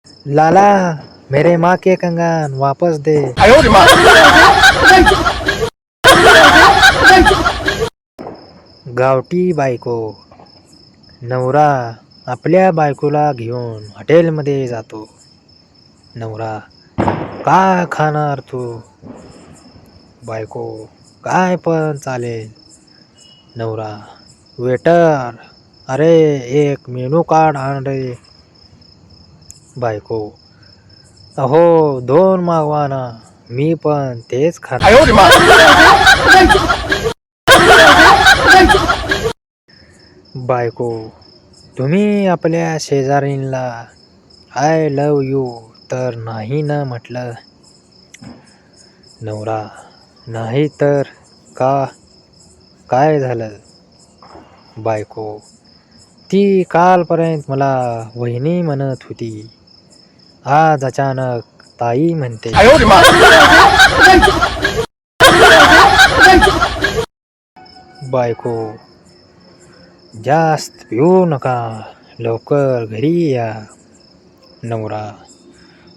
लाला मेरे माँ के कंगन वापस दे. गावठी बायको. नवरा आपल्या बायकोला घेऊन हॉटेलमध्ये जातो. नवरा काय खाणार तू. बायको काय पण चालेल. नवरा वेटर अरे एक मेनू कार्ड आण रे. बायको अहो 2 मागवा ना, मी पण तेच खाणार. बायको तुम्ही आपल्या शेजारीला आय लव यू तर नाही ना म्हटलं. नवरा नाही तर का, काय झालं. बायको ती कालपर्यंत मला वहिनी म्हणत होती, आज अचानक ताई म्हणते. बायको जास्त पिऊ नका, लवकर घरी या. नवरा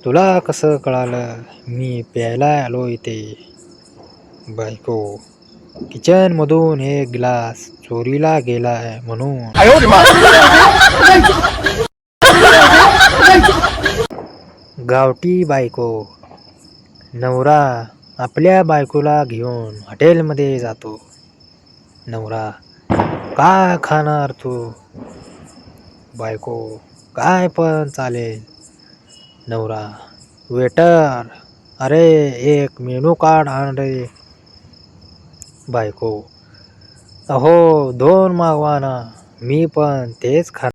तुला कसं कळालं मी प्यायला आलो इथे. बायको किचनमधून एक ग्लास चोरीला गेलाय म्हणून. गावठी बायको. नवरा आपल्या बायकोला घेऊन हॉटेलमध्ये जातो. नवरा काय खाणार तू. बायको काय पण चालेल. नवरा वेटर अरे एक मेनू कार्ड आण रे. बायको अहो 2 मागवा ना, मी पण तेच खाणार.